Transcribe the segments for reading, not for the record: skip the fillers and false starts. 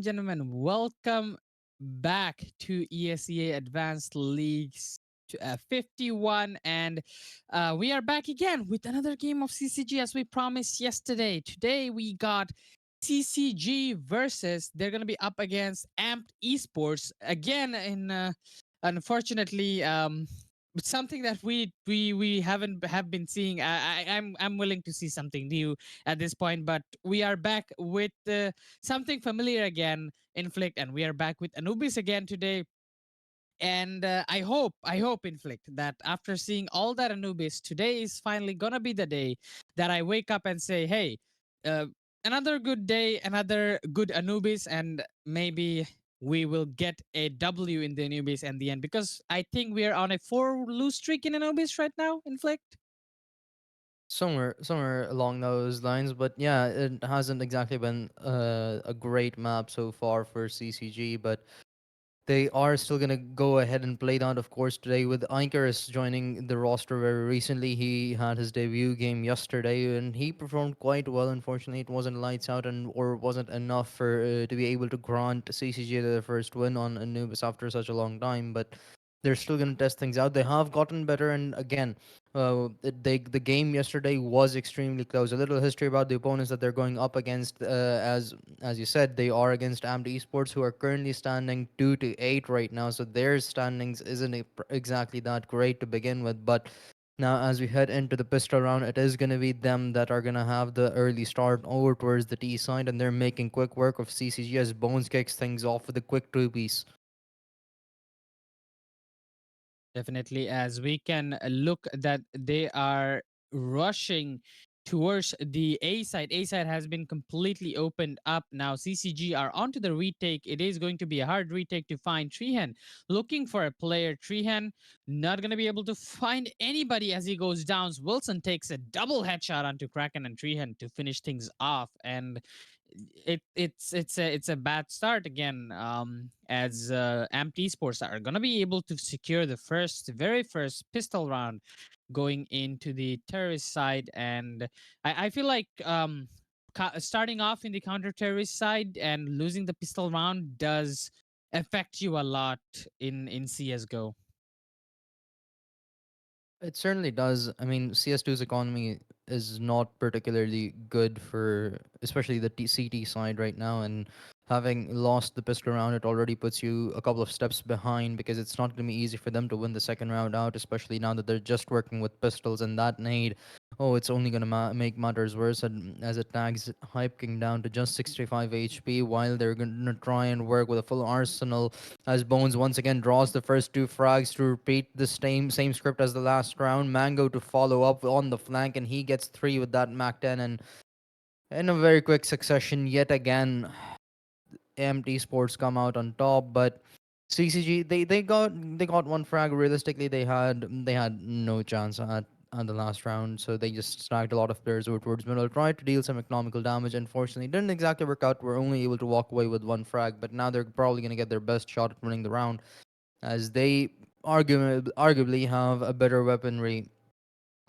Gentlemen, welcome back to ESEA Advanced Leagues 51. And we are back again with another game of CCG as we promised yesterday. Today we got CCG versus, they're going to be up against Amped Esports again. Unfortunately, something that we haven't have been seeing. I'm willing to see something new at this point, but we are back with something familiar again, Inflict, and we are back with Anubis again today. And I hope, Inflict, that after seeing all that Anubis, today is finally gonna be the day that I wake up and say, hey, uh, another good day, another good Anubis, and maybe we will get a W in the Anubis in the end, because I think we are on a 4 lose streak in Anubis right now, Inflict. Somewhere along those lines, but yeah, it hasn't exactly been a great map so far for CCG, but they are still gonna go ahead and play that, of course, today with Icarus joining the roster very recently. He had his debut game yesterday, and he performed quite well. Unfortunately, it wasn't lights out and or wasn't enough for to be able to grant CCG the first win on Anubis after such a long time. But they're still gonna test things out. They have gotten better, and again, the game yesterday was extremely close. A little history about the opponents that they're going up against, as you said, they are against Amped Esports, who are currently standing 2-8 right now. So their standings isn't exactly that great to begin with. But now, as we head into the pistol round, it is going to be them that are going to have the early start over towards the T side, and they're making quick work of CCG as Bones kicks things off with a quick two piece. Definitely, as we can look that they are rushing towards the A side. A side has been completely opened up now. CCG are onto the retake. It is going to be a hard retake to find Trehan. Looking for a player. Trehan not going to be able to find anybody as he goes down. Wilson takes a double headshot onto Kraken and Trehan to finish things off. And it's a bad start again, as Amp Esports are gonna be able to secure the very first pistol round going into the terrorist side. And I feel like starting off in the counter terrorist side and losing the pistol round does affect you a lot in CS:GO. It certainly does. I mean, CS2's economy is not particularly good for, especially the CT side right now. And having lost the pistol round, it already puts you a couple of steps behind because it's not going to be easy for them to win the second round out, especially now that they're just working with pistols and that nade. Oh, it's only going to make matters worse, and as it tags Hype King down to just 65 HP while they're going to try and work with a full arsenal as Bones once again draws the first two frags to repeat the same script as the last round. Mango to follow up on the flank, and he gets three with that Mac 10. And in a very quick succession, yet again, Empty Sports come out on top. But CCG they got one frag. Realistically, they had no chance at the last round, so they just stacked a lot of players over towards middle, tried to deal some economical damage. Unfortunately, didn't exactly work out. We're only able to walk away with one frag, but now they're probably gonna get their best shot at winning the round, as they arguably have a better weaponry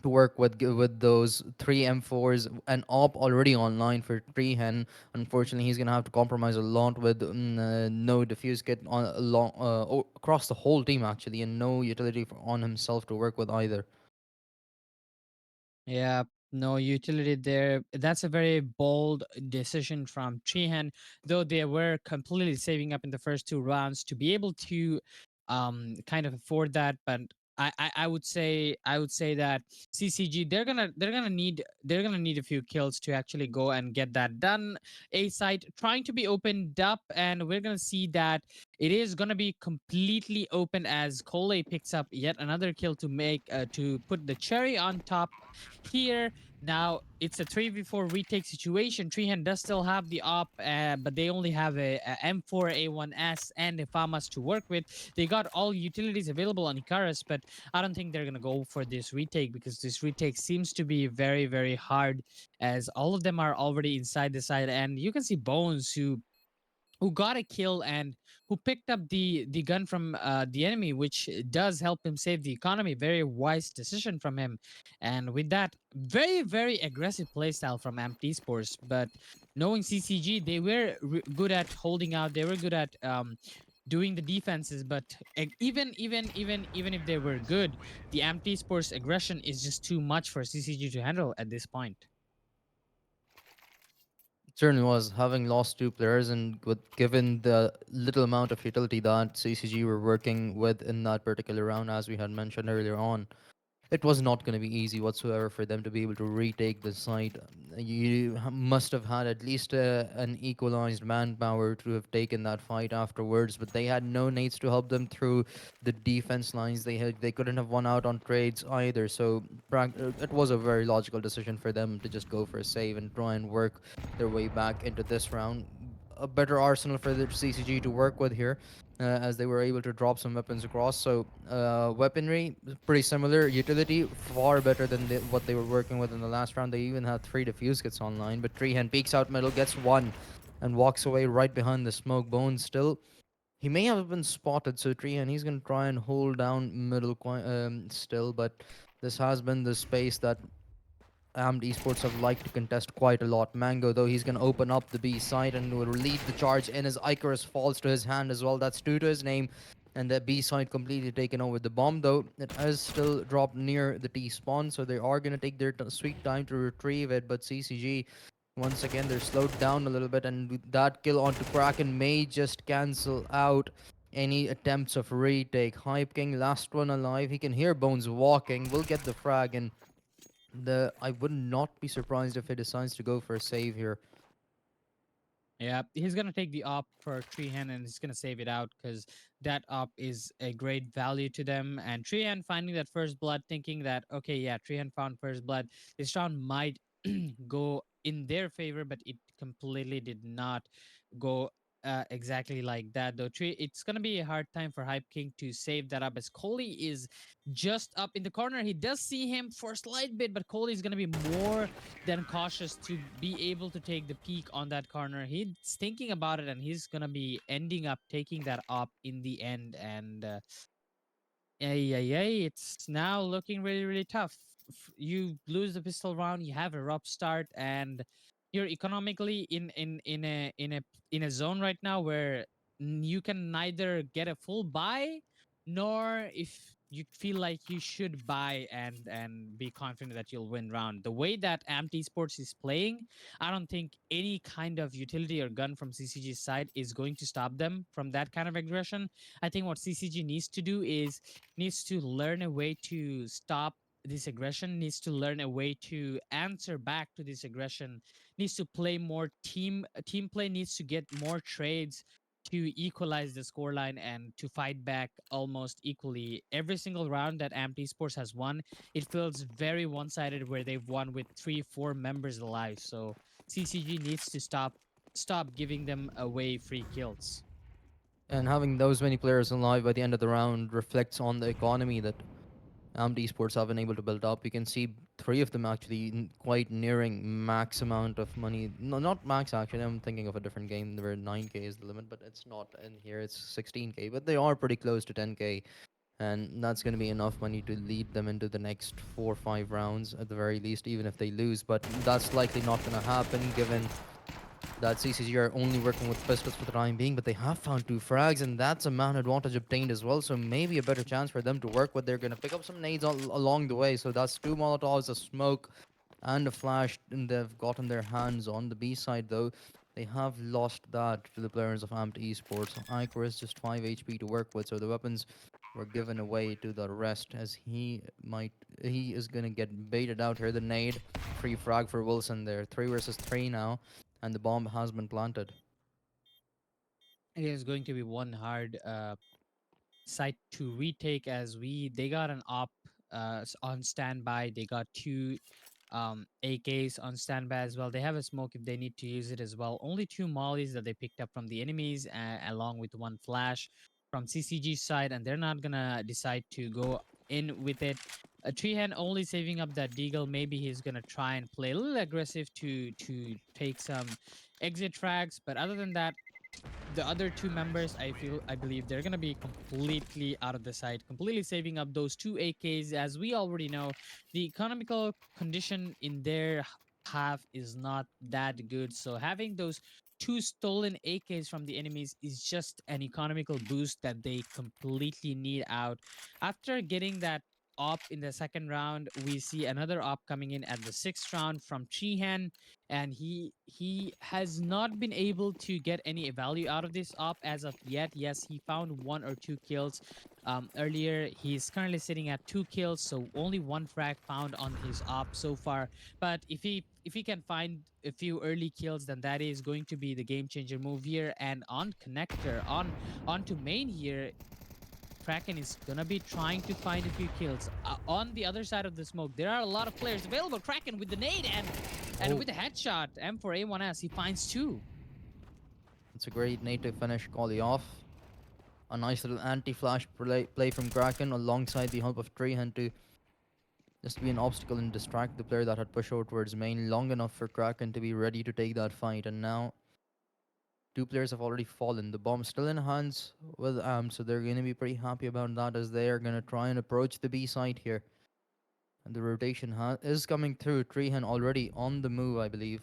to work with those three M4s and op already online for Treehen. Unfortunately, he's gonna have to compromise a lot with no defuse kit on across the whole team actually, and no utility on himself to work with either. Yeah, no utility there. That's a very bold decision from Trehan, though they were completely saving up in the first 2 rounds to be able to kind of afford that. But I would say that CCG, they're gonna need a few kills to actually go and get that done. A site trying to be opened up, and we're gonna see that it is gonna be completely open as Cole picks up yet another kill to make to put the cherry on top here. Now it's a 3v4 retake situation. Treehan does still have the op, but they only have a M4, A1S, and a FAMAS to work with. They got all utilities available on Icarus, but I don't think they're gonna go for this retake because this retake seems to be very, very hard as all of them are already inside the side. And you can see Bones who got a kill and who picked up the gun from the enemy, which does help him save the economy. Very wise decision from him. And with that, very very aggressive playstyle from Amp Esports. But knowing CCG, they were good at holding out. They were good at doing the defenses. But even if they were good, the Amp Esports aggression is just too much for CCG to handle at this point. It certainly was. Having lost two players and given the little amount of utility that CCG were working with in that particular round, as we had mentioned earlier on, it was not going to be easy whatsoever for them to be able to retake the site. You must have had at least an equalized manpower to have taken that fight afterwards, but they had no nades to help them through the defense lines. They couldn't have won out on trades either. So it was a very logical decision for them to just go for a save and try and work their way back into this round. A better arsenal for the CCG to work with here, as they were able to drop some weapons across. So weaponry pretty similar, utility far better than what they were working with in the last round. They even had 3 defuse kits online, but Treehan peeks out middle, gets one, and walks away right behind the smoke. Bones still. He may have been spotted, so Treehan, he's gonna try and hold down middle still, but this has been the space that Armed Esports have liked to contest quite a lot. Mango, though, he's going to open up the B side and will lead the charge in as Icarus falls to his hand as well. That's two to his name. And the B side completely taken over. The bomb, though, it has still dropped near the T spawn, so they are going to take their sweet time to retrieve it. But CCG, once again, they're slowed down a little bit, and that kill onto Kraken may just cancel out any attempts of retake. Hype King, last one alive. He can hear Bones walking. We'll get the frag, and I would not be surprised if he decides to go for a save here. Yeah, he's gonna take the op for Treehan and he's gonna save it out because that op is a great value to them. And Treehan finding that first blood, thinking that okay, yeah, Treehan found first blood. This round might go in their favor, but it completely did not go exactly like that. Though it's gonna be a hard time for Hype King to save that up as Coley is just up in the corner. He does see him for a slight bit, but Coley is gonna be more then cautious to be able to take the peak on that corner. He's thinking about it and he's going to be ending up taking that up in the end. And yeah, yeah, yeah. It's now looking really, really tough. You lose the pistol round, you have a rough start, and you're economically in a zone right now where you can neither get a full buy, nor if you feel like you should buy and be confident that you'll win round. The way that Amped Esports is playing, I don't think any kind of utility or gun from CCG's side is going to stop them from that kind of aggression. I think what CCG needs to do is needs to learn a way to stop this aggression, needs to learn a way to answer back to this aggression, needs to play more team play, needs to get more trades to equalize the scoreline and to fight back almost equally. Every single round that Amp Esports has won, it feels very one-sided where they've won with 3 4 members alive. So CCG needs to stop giving them away free kills. And having those many players alive by the end of the round reflects on the economy that AMD Esports have been able to build up. You can see three of them actually quite nearing max amount of money. No, not max actually. I'm thinking of a different game where 9k is the limit, but it's not in here. It's 16k, but they are pretty close to 10k, and that's going to be enough money to lead them into the next 4 or 5 rounds at the very least, even if they lose. But that's likely not going to happen given that CCG are only working with pistols for the time being, but they have found 2 frags, and that's a man advantage obtained as well. So maybe a better chance for them to work with. They're going to pick up some nades along the way. So that's 2 Molotovs, a smoke, and a flash, and they've gotten their hands on the B side though. They have lost that to the players of Amped Esports. Icarus just 5 HP to work with, so the weapons were given away to the rest as he is gonna get baited out here. The nade, free frag for Wilson there. 3 versus 3 now, and the bomb has been planted. It is going to be one hard site to retake, as they got an op on standby. They got two AKs on standby as well. They have a smoke if they need to use it as well. Only two mollies that they picked up from the enemies, along with one flash from CCG side, and they're not gonna decide to go in with it. Treehan only saving up that deagle. Maybe he's gonna try and play a little aggressive to take some exit frags, but other than that, the other two members, I believe they're gonna be completely out of the sight, completely saving up those two AKs. As we already know, the economical condition in their half is not that good. So having those two stolen AKs from the enemies is just an economical boost that they completely need out. After getting that op in the second round, we see another op coming in at the sixth round from Chihan, and he has not been able to get any value out of this op as of yet. Yes, he found one or two kills earlier. He's currently sitting at 2 kills, so only one frag found on his op so far. But if he can find a few early kills, then that is going to be the game changer move here. And on connector, onto main here, Kraken is gonna be trying to find a few kills. On the other side of the smoke, there are a lot of players available. Kraken with the nade and Oh, with the headshot. M4A1S, he finds two. it's a great nade to finish Collie off. A nice little anti-flash play from Kraken alongside the help of Treehan to just be an obstacle and distract the player that had pushed over towards main long enough for Kraken to be ready to take that fight. And now two players have already fallen. The bomb's still in hands with so they're going to be pretty happy about that as they are going to try and approach the B side here. And the rotation is coming through. Treehan already on the move, I believe.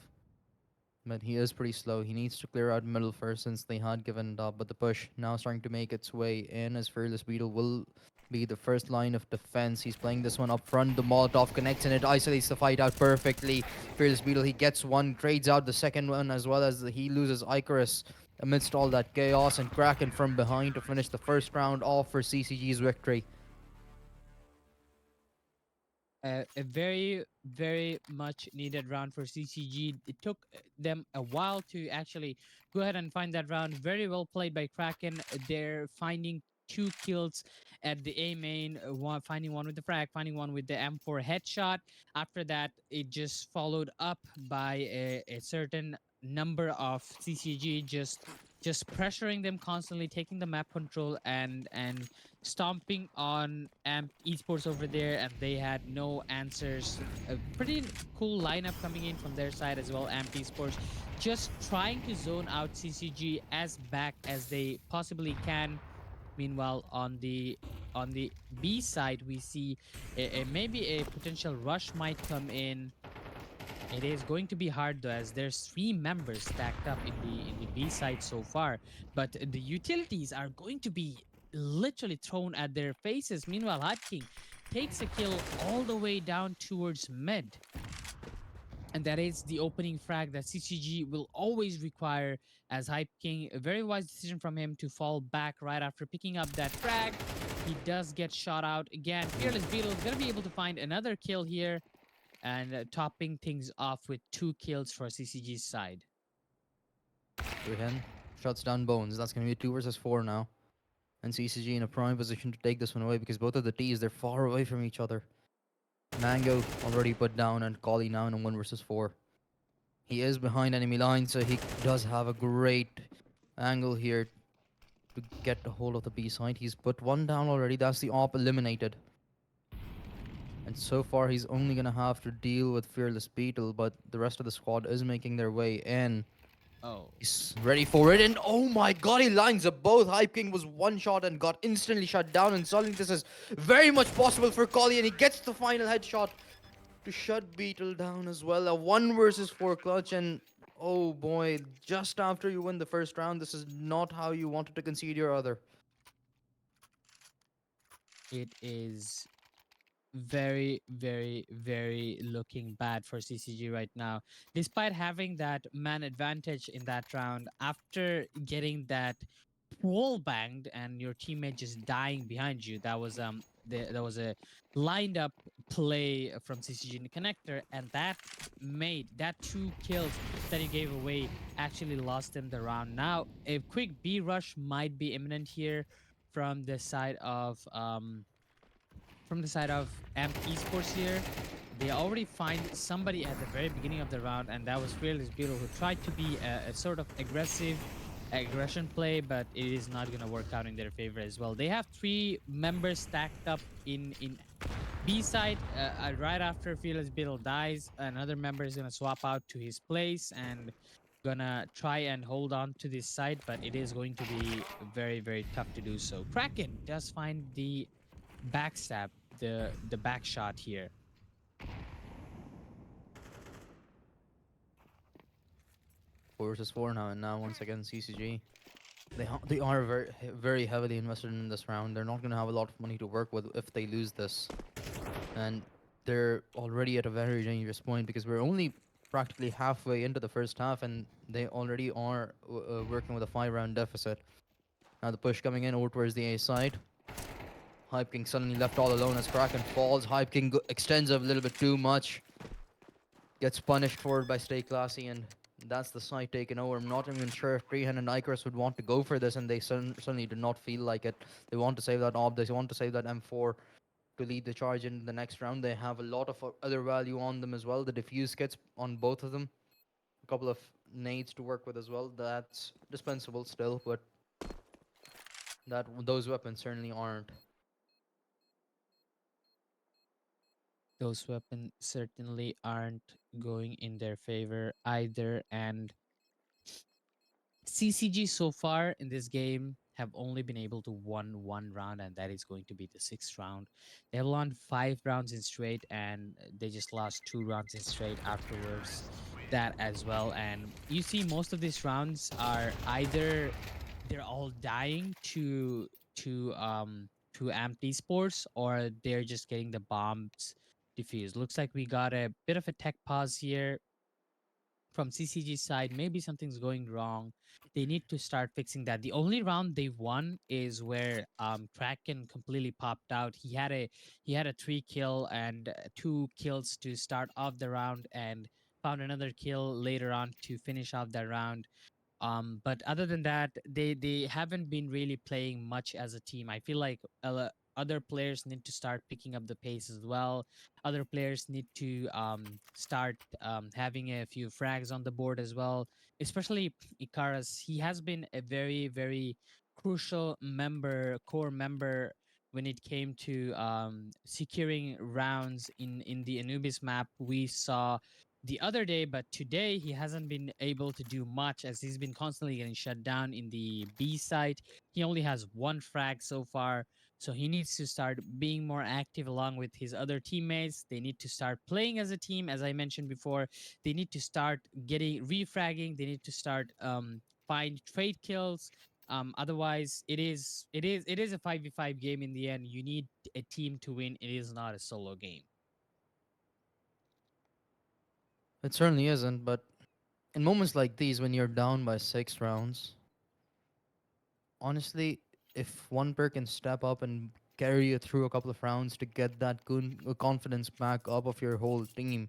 But he is pretty slow. He needs to clear out middle first since they had given it up. But the push now starting to make its way in as Fearless Beetle will be the first line of defense. He's playing this one up front. The Molotov connects and it isolates the fight out perfectly. Fearless Beetle, he gets one, trades out the second one as well as he loses Icarus amidst all that chaos, and Kraken from behind to finish the first round off for CCG's victory. A very, very much needed round for CCG. It took them a while to actually go ahead and find that round. Very well played by Kraken. They're finding 2 kills at the A main, finding one with the frag, finding one with the M4 headshot. After that, it just followed up by a certain number of CCG just pressuring them constantly, taking the map control and stomping on Amp Esports over there, and they had no answers. A pretty cool lineup coming in from their side as well. Amp Esports just trying to zone out CCG as back as they possibly can. Meanwhile, on the B side, we see maybe a potential rush might come in. It is going to be hard though, as there's 3 members stacked up in the B side so far, but the utilities are going to be literally thrown at their faces. Meanwhile, Hot King takes a kill all the way down towards mid, and that is the opening frag that CCG will always require. As Hype King, a very wise decision from him to fall back right after picking up that frag. He does get shot out again. Fearless Beetle is going to be able to find another kill here, and topping things off with 2 kills for CCG's side. Treehan shuts down Bones. That's going to be 2 versus 4 now. And CCG in a prime position to take this one away because both of the T's, they're far away from each other. Mango already put down and Collie now in a 1 versus 4. He is behind enemy lines, so he does have a great angle here to get a hold of the B side. He's put one down already. That's the op eliminated. And so far, he's only going to have to deal with Fearless Beetle, but the rest of the squad is making their way in. Oh, He's ready for it, and oh my god, he lines up both. Hype King was one shot and got instantly shut down, and suddenly this is very much possible for Collie, and he gets the final headshot to shut Beetle down as well. A 1 versus 4 clutch, and oh boy, just after you win the first round, this is not how you wanted to concede your other. it is very, very, very looking bad for CCG right now. Despite having that man advantage in that round, after getting that wall banged and your teammate just dying behind you, there was a lined up play from CCG in the connector, and that two kills that he gave away actually lost him the round. Now a quick B rush might be imminent here from the side of Amped Esports here. They already find somebody at the very beginning of the round, and that was Fearless Beetle, who tried to be a sort of aggressive aggression play, but it is not going to work out in their favor as well. They have three members stacked up in B side. Right after Fearless Beetle dies, another member is going to swap out to his place and gonna try and hold on to this side, but it is going to be very, very tough to do so. Kraken does find the backstab, the back shot here. 4 versus 4 now, and now once again CCG. They are very heavily invested in this round. They're not going to have a lot of money to work with if they lose this, and they're already at a very dangerous point because we're only practically halfway into the first half, and they already are working with a 5 round deficit. Now the push coming in over towards the A side. Hype King suddenly left all alone as Kraken falls. Hype King extends a little bit too much. Gets punished for it by Stay Classy, and that's the side taken over. I'm not even sure if Prehen and Icarus would want to go for this, and they certainly do not feel like it. They want to save that ob, they want to save that M4 to lead the charge into the next round. They have a lot of other value on them as well. The diffuse kits on both of them. A couple of nades to work with as well. That's dispensable still, but those weapons certainly aren't. Those weapons certainly aren't going in their favor either, and CCG so far in this game have only been able to won one round, and that is going to be the sixth round. They have won 5 rounds in straight, and they just lost 2 rounds in straight afterwards. That as well, and you see most of these rounds are either they're all dying to Amped Esports, or they're just getting the bombs defused. Looks like we got a bit of a tech pause here from CCG side. Maybe something's going wrong. They need to start fixing that. The only round they've won is where Kraken completely popped out. He had a 3 kill and 2 kills to start off the round, and found another kill later on to finish off that round. But other than that, they haven't been really playing much as a team. I feel like other players need to start picking up the pace as well. Other players need to start having a few frags on the board as well. Especially Icarus, he has been a very, very crucial member, core member when it came to securing rounds in the Anubis map. We saw the other day, but today he hasn't been able to do much as he's been constantly getting shut down in the B site. He only has 1 frag so far, so he needs to start being more active along with his other teammates. They need to start playing as a team, as I mentioned before. They need to start getting refragging. They need to start find trade kills. Otherwise, it is a 5v5 game in the end. You need a team to win. It is not a solo game. It certainly isn't, but in moments like these, when you're down by 6 rounds, honestly, if one pair can step up and carry you through a couple of rounds to get that confidence back up of your whole team,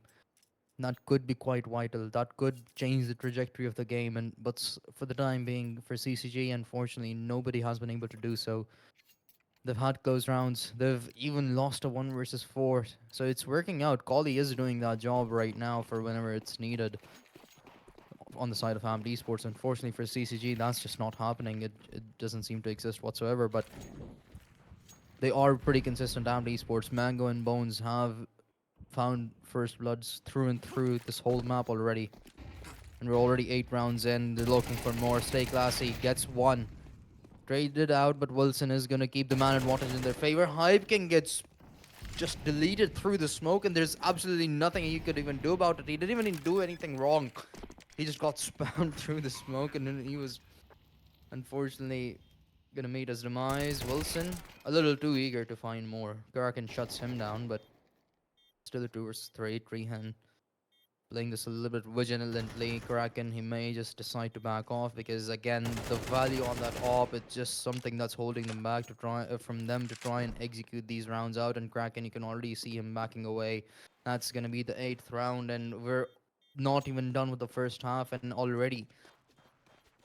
that could be quite vital. That could change the trajectory of the game. And for the time being, for CCG, unfortunately, nobody has been able to do so. They've had close rounds. They've even lost a 1 versus 4. So it's working out. Collie is doing that job right now for whenever it's needed on the side of AMD Esports. Unfortunately for CCG, that's just not happening. It doesn't seem to exist whatsoever. But they are pretty consistent. AMD Esports, Mango and Bones have found first bloods through and through this whole map already. And we're already 8 rounds in. They're looking for more. Stay Classy gets one. Traded out, but Wilson is going to keep the man advantage in their favor. Hype King gets just deleted through the smoke, and there's absolutely nothing he could even do about it. He didn't even do anything wrong. He just got spammed through the smoke, and then he was unfortunately gonna meet his demise. Wilson, a little too eager to find more. Kraken shuts him down, but Still a 2 versus 3. Treehan playing this a little bit vigilantly. Kraken, he may just decide to back off because again, the value on that op, it's just something that's holding them back to try from them to try and execute these rounds out. And Kraken, you can already see him backing away. That's gonna be the eighth round, and we're not even done with the first half, and already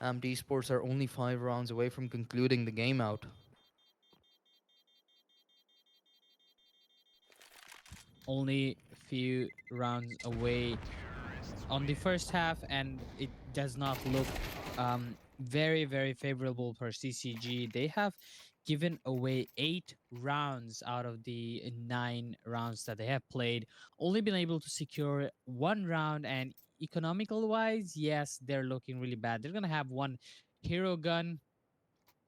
Esports are only 5 rounds away from concluding the game out. Only a few rounds away on the first half, and it does not look very favorable for CCG. They have given away 8 rounds out of the 9 rounds that they have played, only been able to secure 1 round. And economical wise, yes, they're looking really bad. They're gonna have one hero gun,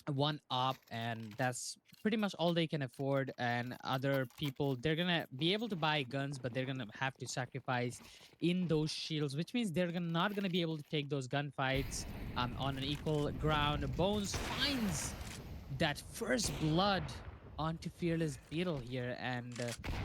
one op, and that's pretty much all they can afford. And other people, they're gonna be able to buy guns, but they're gonna have to sacrifice in those shields, which means they're not gonna be able to take those gunfights on an equal ground. Bones finds that first blood onto Fearless Beetle here, and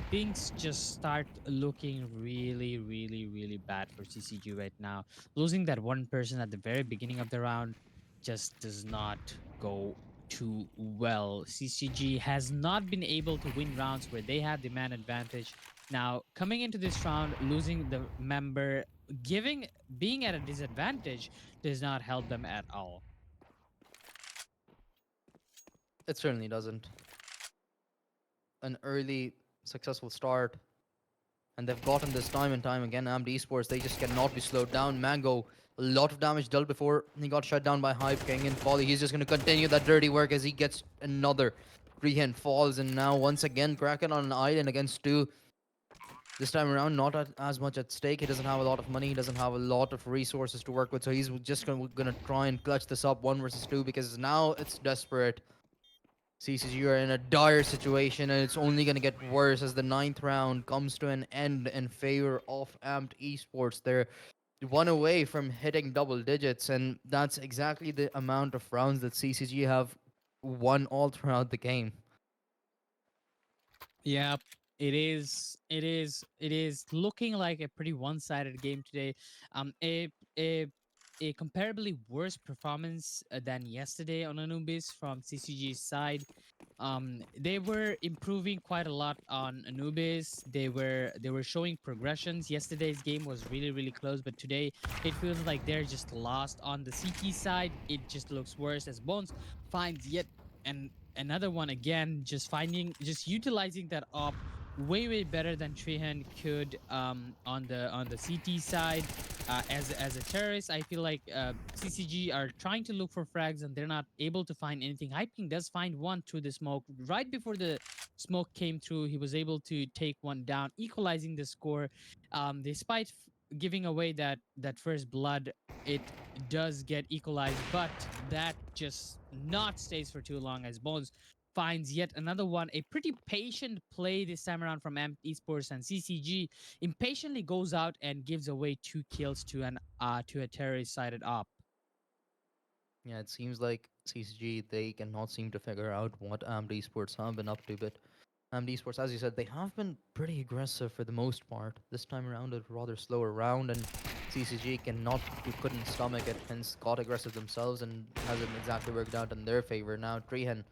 things just start looking really bad for CCG right now. Losing that one person at the very beginning of the round just does not go too well. CCG has not been able to win rounds where they have the man advantage. Now, coming into this round, losing the member, giving being at a disadvantage does not help them at all. It certainly doesn't. An early successful start, and they've gotten this time and time again. Esports, they just cannot be slowed down. Mango, a lot of damage dealt before he got shut down by Hype King and Folly. He's just going to continue that dirty work as he gets another rehand falls. And now, once again, Kraken on an island against two. This time around, not as much at stake. He doesn't have a lot of money. He doesn't have a lot of resources to work with. So he's just going to try and clutch this up 1 versus 2 because now it's desperate. CCG are in a dire situation, and it's only going to get worse as the ninth round comes to an end in favor of Amped Esports. They're one away from hitting double digits, and that's exactly the amount of rounds that CCG have won all throughout the game. Yeah, it is looking like a pretty one-sided game today. Um, a a a comparably worse performance than yesterday on Anubis from CCG's side. They were improving quite a lot on Anubis. They were showing progressions. Yesterday's game was really close, but today it feels like they're just lost on the CT side. It just looks worse as Bones finds yet and another one again, just utilizing that op way better than Trehan could on the CT side. As a terrorist, I feel like CCG are trying to look for frags and they're not able to find anything. Hyping does find one through the smoke. Right before the smoke came through, he was able to take one down, equalizing the score. Despite giving away that first blood, it does get equalized, but that just not stays for too long as Bones finds yet another one. A pretty patient play this time around from Amp Esports, and CCG impatiently goes out and gives away 2 kills to a terrorist sided op. Yeah, it seems like CCG, they cannot seem to figure out what Amped Esports have been up to, but Esports, as you said, they have been pretty aggressive for the most part. This time around, a rather slower round, and CCG couldn't stomach it, hence got aggressive themselves, and hasn't exactly worked out in their favor. Now, Trehan,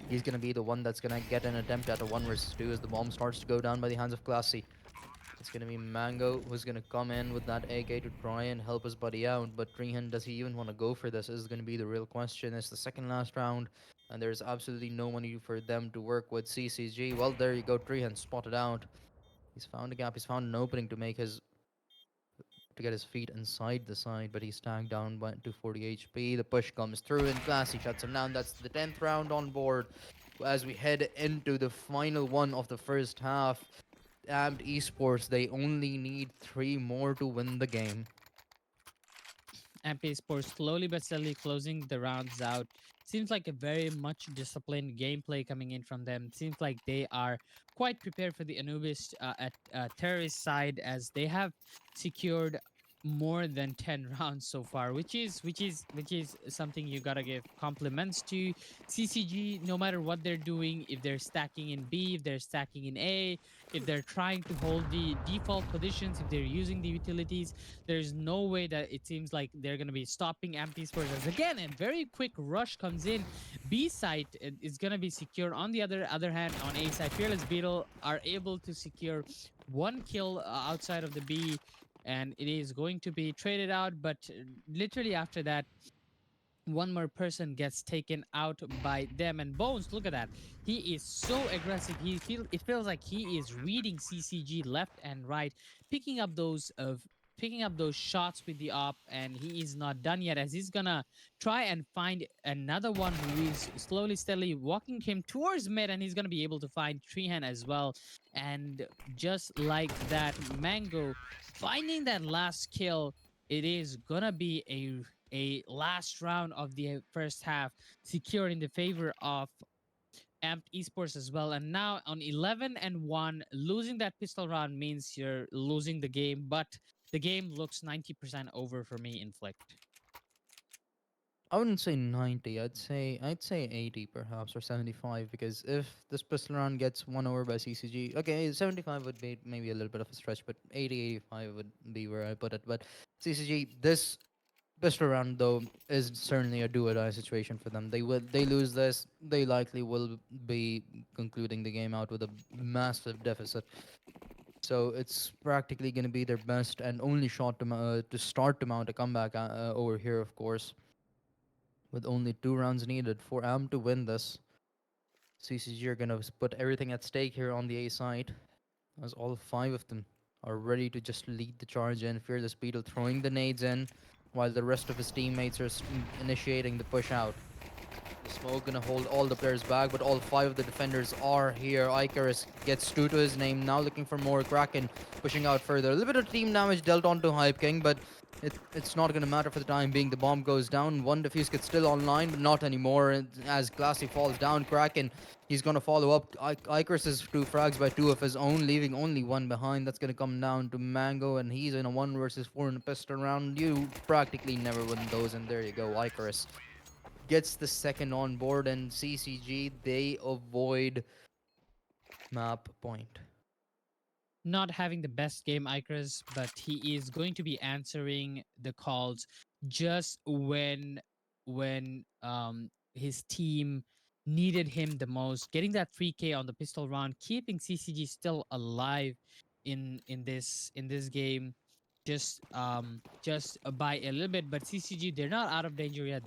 he's gonna be the one that's gonna get an attempt at a 1 versus 2 as the bomb starts to go down by the hands of Classy. It's gonna be Mango who's gonna come in with that AK to try and help his buddy out. But Trehan, does he even want to go for this? Is gonna be the real question. It's the second last round, and there's absolutely no money for them to work with CCG. Well, there you go. Trehan spotted out. He's found a gap. He's found an opening to get his feet inside the side, but he's tagged down by 240 HP. The push comes through, and Classy shuts him down. That's the 10th round on board as we head into the final one of the first half. Amped Esports, they only need 3 more to win the game. MP Sports slowly but steadily closing the rounds out. Seems like a very much disciplined gameplay coming in from them. Seems like they are quite prepared for the Anubis at terrorist side, as they have secured more than 10 rounds so far, which is something you gotta give compliments to CCG. No matter what they're doing, if they're stacking in B, if they're stacking in A, if they're trying to hold the default positions, if they're using the utilities, there's no way that it seems like they're gonna be stopping Amp Esports. As again, a very quick rush comes in. B site is gonna be secure. On the other hand, on A side, Fearless Beetle are able to secure one kill outside of the B, and it is going to be traded out. But literally after that, one more person gets taken out by them. And Bones, look at that, he is so aggressive. It feels like he is reading CCG left and right, picking up those shots with the op. And he is not done yet, as he's gonna try and find another one who is slowly steadily walking him towards mid, and he's gonna be able to find Treehan as well. And just like that, Mango finding that last kill. It is gonna be a last round of the first half secured in the favor of Amped Esports as well. And now on 11-1, losing that pistol round means you're losing the game, but the game looks 90% over for me in Flicked. I wouldn't say 90. I'd say 80 perhaps, or 75, because if this pistol round gets won over by CCG, okay, 75 would be maybe a little bit of a stretch, but 80, 85 would be where I put it. But CCG, this pistol round though is certainly a do or die situation for them. They lose this, they likely will be concluding the game out with a massive deficit. So it's practically going to be their best and only shot to start to mount a comeback over here, of course, with only 2 rounds needed for AM to win this. CCG are going to put everything at stake here on the A side, as all 5 of them are ready to just lead the charge in. Fearless Beetle throwing the nades in, while the rest of his teammates are initiating the push out. The smoke gonna hold all the players back, but all 5 of the defenders are here. Icarus gets 2 to his name, now looking for more. Kraken pushing out further. A little bit of team damage dealt onto Hype King, but it's not gonna matter for the time being. The bomb goes down. One defuse gets still online, but not anymore. As Glassy falls down, Kraken, he's gonna follow up. Icarus is 2 frags by 2 of his own, leaving only 1 behind. That's gonna come down to Mango, and he's in a 1 versus 4 in a pistol round. You practically never win those, and there you go, Icarus gets the second on board, and CCG, they avoid map point. Not having the best game, Icarus, but he is going to be answering the calls just when his team needed him the most, getting that 3K on the pistol round, keeping CCG still alive in this game, just by a little bit. But CCG, they're not out of danger yet.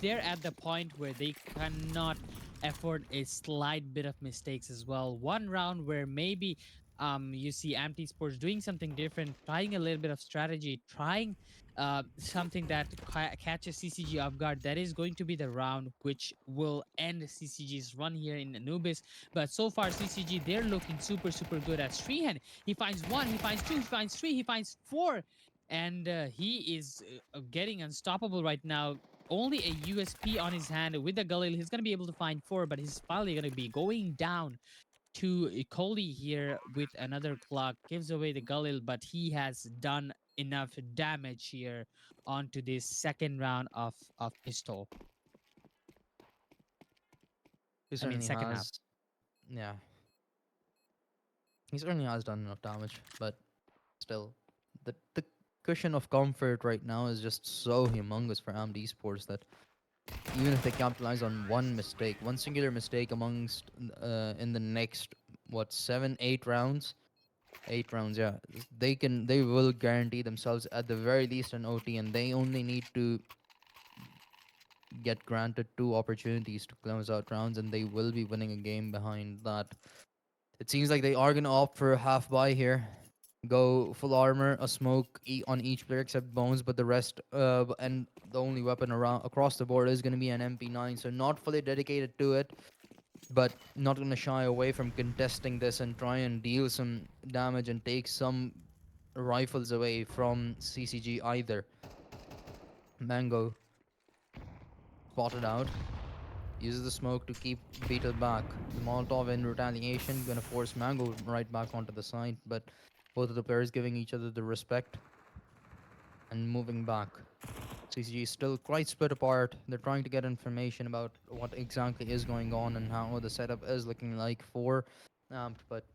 They're at the point where they cannot afford a slight bit of mistakes as well. One round where maybe you see Empty Sports doing something different, trying a little bit of strategy, trying something that catches CCG off guard. That is going to be the round which will end CCG's run here in Anubis. But so far, CCG, they're looking super, super good at Strihan. He finds one, he finds two, he finds three, he finds four. And he is getting unstoppable right now. Only a USP on his hand with the Galil. He's going to be able to find four, but he's finally going to be going down to Coley here with another clock. Gives away the Galil, but he has done enough damage here onto this second round of pistol. He I mean, certainly second half. has, yeah, he certainly has done enough damage, but still, the cushion of comfort right now is just so humongous for AMD Esports that even if they capitalize on one mistake, one singular mistake amongst in the next what 7, 8 rounds, 8 rounds, yeah, they will guarantee themselves at the very least an OT, and they only need to get granted 2 opportunities to close out rounds, and they will be winning a game behind that. It seems like they are gonna opt for a half buy here. Go full armor, a smoke on each player except Bones, but the rest, and the only weapon around across the board is gonna be an MP9. So not fully dedicated to it, but not gonna shy away from contesting this and try and deal some damage and take some rifles away from CCG either. Mango spotted out. Uses the smoke to keep Beetle back. The Molotov in retaliation gonna force Mango right back onto the side, but both of the players giving each other the respect. and moving back. CCG is still quite split apart. They're trying to get information about what exactly is going on and how the setup is looking like for but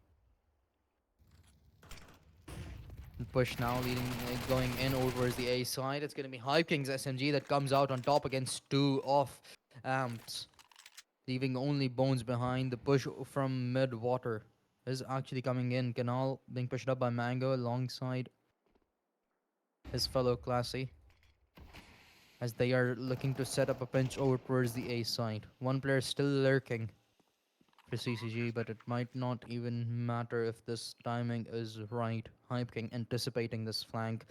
push now leading going in over towards the A side. It's gonna be Hype King's SMG that comes out on top against two of Amped, leaving only Bones behind. The push from mid water is actually coming in. Canal being pushed up by Mango alongside his fellow Classy as they are looking to set up a pinch over towards the A side. One player still lurking for CCG, but it might not even matter if this timing is right. Hype King anticipating this flank.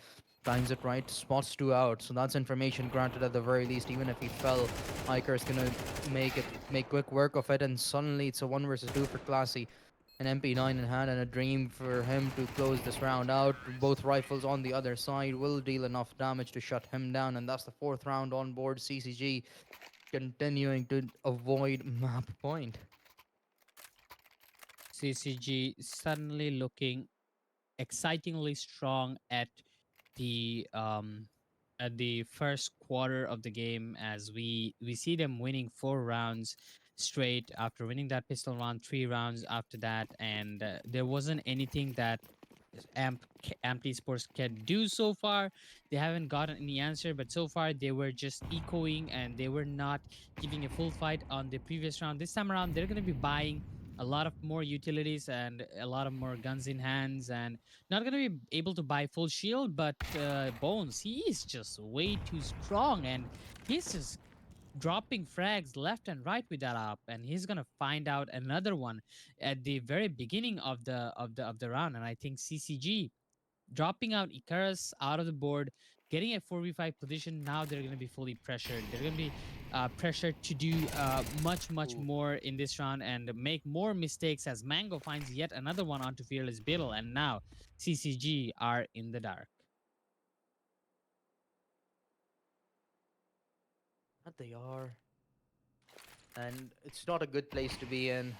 Times it right, spots two out, so that's information granted at the very least. Even if he fell, Hiker is gonna make quick work of it, and suddenly it's a 1 versus 2 for Classy. An MP9 in hand and a dream for him to close this round out. Both rifles on the other side will deal enough damage to shut him down, and that's the fourth round on board. CCG continuing to avoid map point. CCG suddenly looking excitingly strong the at the first quarter of the game, as we see them winning 4 rounds straight after winning that pistol round, 3 rounds after that, and there wasn't anything that Amp Esports can do so far. They haven't gotten any answer, but so far they were just echoing and they were not giving a full fight on the previous round. This time around, they're going to be buying a lot of more utilities and a lot of more guns in hands, and not going to be able to buy full shield. But Bones, he is just way too strong, and he's just dropping frags left and right with that up, and he's gonna find out another one at the very beginning of the round. And I think CCG dropping out Icarus out of the board, getting a 4v5 position. Now they're going to be fully pressured. They're going to be pressured to do much Ooh. more in this round and make more mistakes as Mango finds yet another one onto Fearless Biddle. And now CCG are in the dark. That they are. And it's not a good place to be in,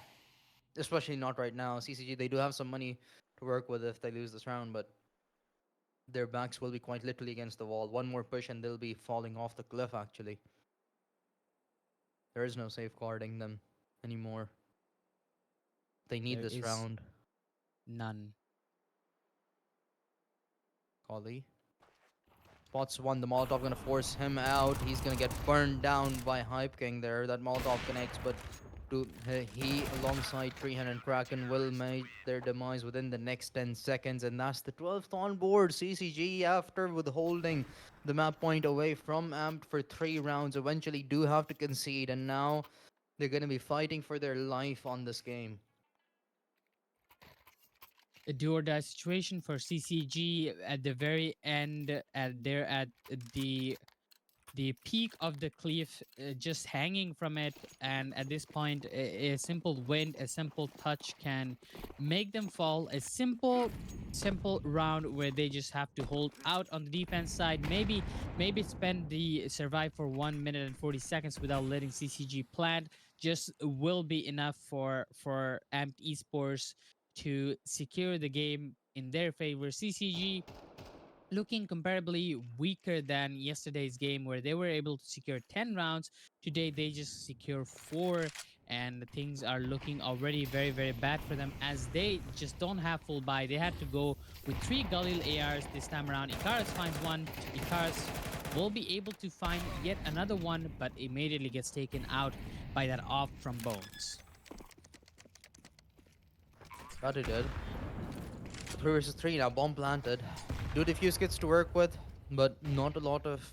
especially not right now. CCG, they do have some money to work with if they lose this round, but their backs will be quite literally against the wall. One more push and they'll be falling off the cliff, actually. There is no safeguarding them anymore. They need There this is round. none. Kali spots one. The Molotov gonna force him out. He's gonna get burned down by Hype King there. That Molotov connects, but he alongside Treehan and Kraken will make their demise within the next 10 seconds, and that's the 12th on board. CCG, after withholding the map point away from Amped for 3 rounds, eventually do have to concede, and now they're gonna be fighting for their life on this game. A do or die situation for CCG at the very end. At they're at the peak of the cliff, just hanging from it. And at this point, a simple wind, a simple touch can make them fall. A simple round where they just have to hold out on the defense side. Maybe spend the survive for 1 minute and 40 seconds without letting CCG plant. Just will be enough for Amped Esports to secure the game in their favor. CCG looking comparably weaker than yesterday's game, where they were able to secure 10 rounds. Today they just secure 4, and things are looking already very bad for them, as they just don't have full buy. They had to go with 3 Galil ARs this time around. Icarus finds one. Icarus will be able to find yet another one, but immediately gets taken out by that off from Bones. That he did. 3 versus 3 now. Bomb planted. Do defuse kits to work with, but not a lot of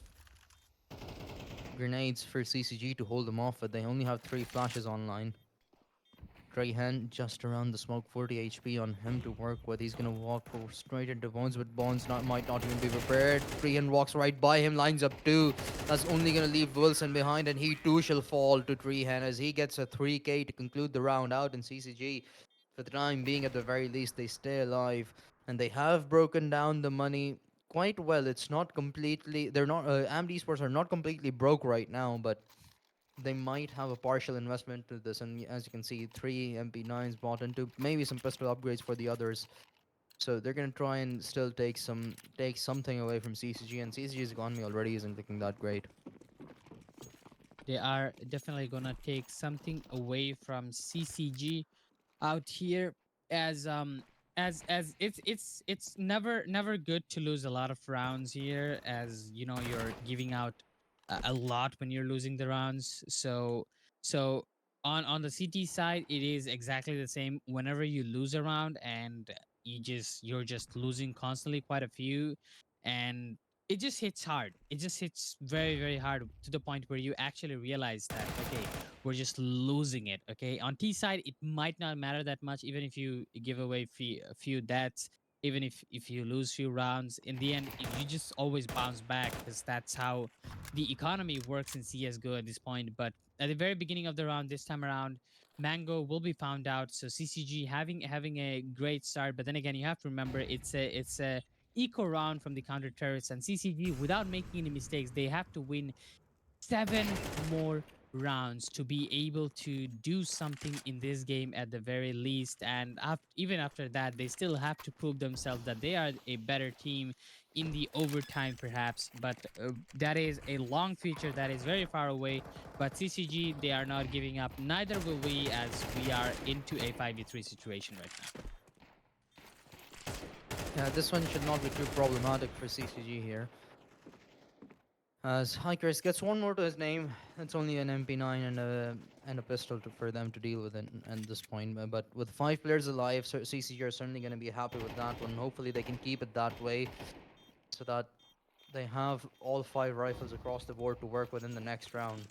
grenades for CCG to hold them off, but they only have 3 flashes online. Greyhand just around the smoke, 40 HP on him to work with. He's gonna walk straight into Bones, but Bones might not even be prepared. Greyhand walks right by him, lines up two. That's only gonna leave Wilson behind, and he too shall fall to Treehan as he gets a 3k to conclude the round out. In CCG, for the time being, at the very least, they stay alive, and they have broken down the money quite well. It's not completely. They're not. AMD Esports are not completely broke right now, but they might have a partial investment to this. And as you can see, 3 MP9s bought into, maybe some pistol upgrades for the others. So they're gonna try and still take something away from CCG, and CCG's economy already isn't looking that great. They are definitely gonna take something away from CCG out here, as it's never good to lose a lot of rounds here, as you know you're giving out a lot when you're losing the rounds. So on the CT side, it is exactly the same. Whenever you lose a round and you're just losing constantly, quite a few, and it just hits hard. It just hits very very hard, to the point where you actually realize that, okay, we're just losing it. Okay, on T side, it might not matter that much, even if you give away a few deaths, even if you lose few rounds. In the end, you just always bounce back, because that's how the economy works in CS:GO at this point. But at the very beginning of the round, this time around, Mango will be found out. So CCG having a great start, but then again, you have to remember it's a eco round from the counter turrets, and CCG, without making any mistakes, they have to win 7 more rounds to be able to do something in this game at the very least. And even after that, they still have to prove themselves that they are a better team in the overtime, perhaps. But that is a long future that is very far away. But CCG, they are not giving up. Neither will we, as we are into a 5v3 situation right now. Yeah, this one should not be too problematic for CCG here. As Hikers gets one more to his name, it's only an MP9 and a pistol for them to deal with at this point. But with 5 players alive, CCG are certainly going to be happy with that one. Hopefully, they can keep it that way so that they have all 5 rifles across the board to work with in the next round.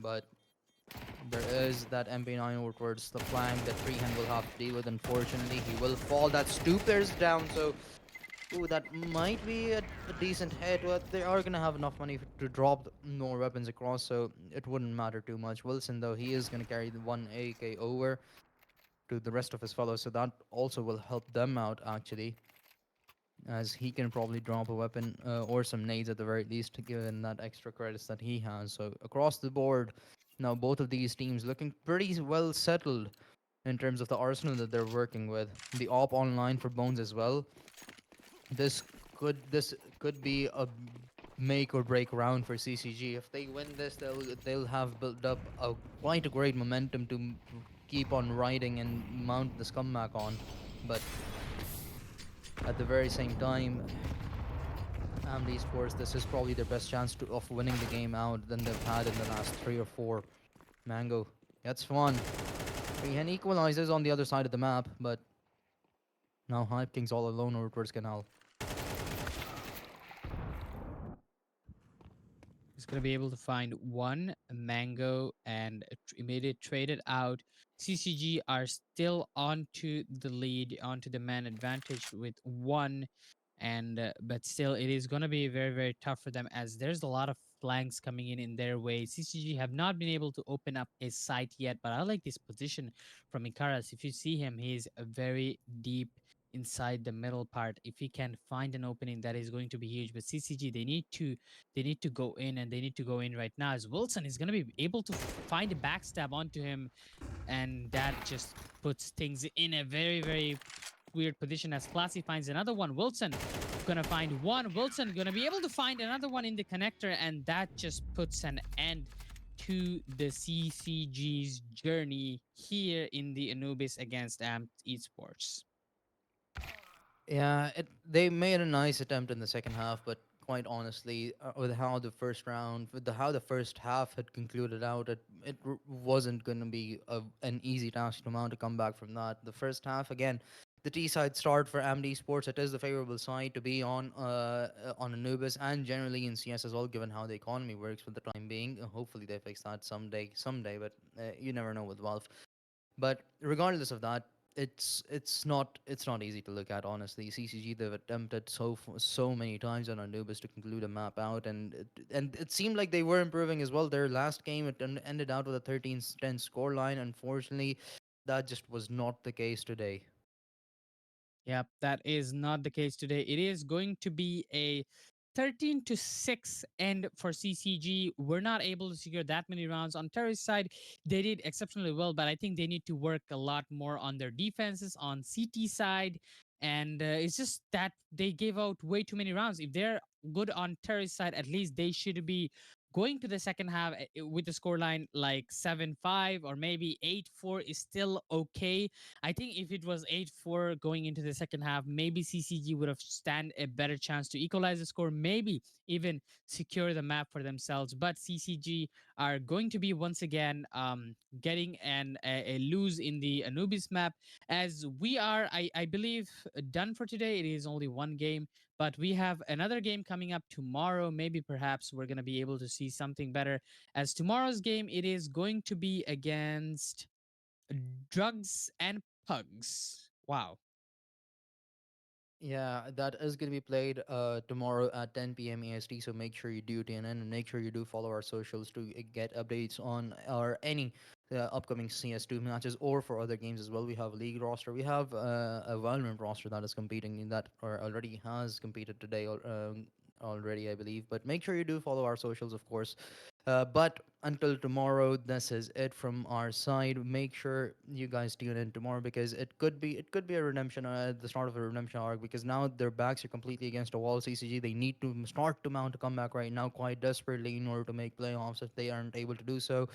But there is that MP9 over towards the flank that Freehand will have to deal with. Unfortunately, he will fall. That's 2 players down, so ooh, that might be a decent hit. But they are gonna have enough money to drop more weapons across, so it wouldn't matter too much. Wilson, though, he is gonna carry the one AK over to the rest of his fellows, so that also will help them out actually, as he can probably drop a weapon or some nades at the very least, given that extra credits that he has. So across the board, now both of these teams looking pretty well settled in terms of the arsenal that they're working with. The op online for Bones as well. This this could be a make or break round for CCG. If they win this, they'll have built up a quite a great momentum to keep on riding and mount this comeback on. But at the very same time, AMD Esports, this is probably their best chance of winning the game out than they've had in the last 3 or 4. Mango gets fun. Freehand equalizes on the other side of the map, but now Hype King's all alone over towards Canal. He's going to be able to find one mango and immediate trade it out. CCG are still onto the lead, onto the man advantage with one. And but still, it is going to be very very tough for them, as there's a lot of flanks coming in their way. CCG have not been able to open up a site yet, but I like this position from Ikaras. If you see him, he's a very deep inside the middle part. If he can find an opening, that is going to be huge. But CCG, they need to go in, and they need to go in right now, as Wilson is going to be able to find a backstab onto him, and that just puts things in a very very weird position, as Classy finds another one. Wilson gonna find one. Wilson gonna be able to find another one in the connector, and that just puts an end to the CCG's journey here in the Anubis against Amped Esports. Yeah, they made a nice attempt in the second half, but quite honestly, with how the first round, with how the first half had concluded out, it wasn't going to be an easy task to mount to come back from that. The first half, again, the T side start for AMD Sports. It is the favorable side to be on Anubis and generally in CS as well, given how the economy works for the time being. Hopefully, they fix that someday, but you never know with Valve. But regardless of that, it's not easy to look at honestly. CCG, they've attempted so many times on Anubis to conclude a map out, and it seemed like they were improving as well. Their last game ended out with a 13-10 score line. Unfortunately, that just was not the case today. Yep, that is not the case today. It is going to be a 13-6 end for CCG. We're not able to secure that many rounds. On Terry's side, they did exceptionally well, but I think they need to work a lot more on their defenses on CT side. and it's just that they gave out way too many rounds. If they're good on terrorist side, at least they should be going to the second half with the scoreline like 7-5 or maybe 8-4 is still okay. I think if it was 8-4 going into the second half, maybe CCG would have stand a better chance to equalize the score, maybe even secure the map for themselves. But CCG are going to be once again getting a lose in the Anubis map, as we are, I believe, done for today. It is only one game, but we have another game coming up tomorrow. Maybe perhaps we're going to be able to see something better, as tomorrow's game, it is going to be against Drugs and Pugs. Wow. Yeah, that is going to be played tomorrow at 10 p.m. EST. So make sure you do tune in and make sure you do follow our socials to get updates on our any upcoming CS2 matches or for other games as well. We have a league roster. We have a Valorant roster that is competing in that or already has competed today already, I believe. But make sure you do follow our socials, of course. But until tomorrow, this is it from our side. Make sure you guys tune in tomorrow because it could be a redemption at the start of a redemption arc because now their backs are completely against the wall. CCG, they need to start to mount a comeback right now quite desperately in order to make playoffs. If they aren't able to do so,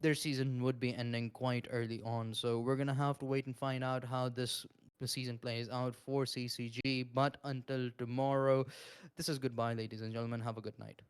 their season would be ending quite early on. So we're gonna have to wait and find out how this the season plays out for CCG. But until tomorrow, this is goodbye, ladies and gentlemen. Have a good night.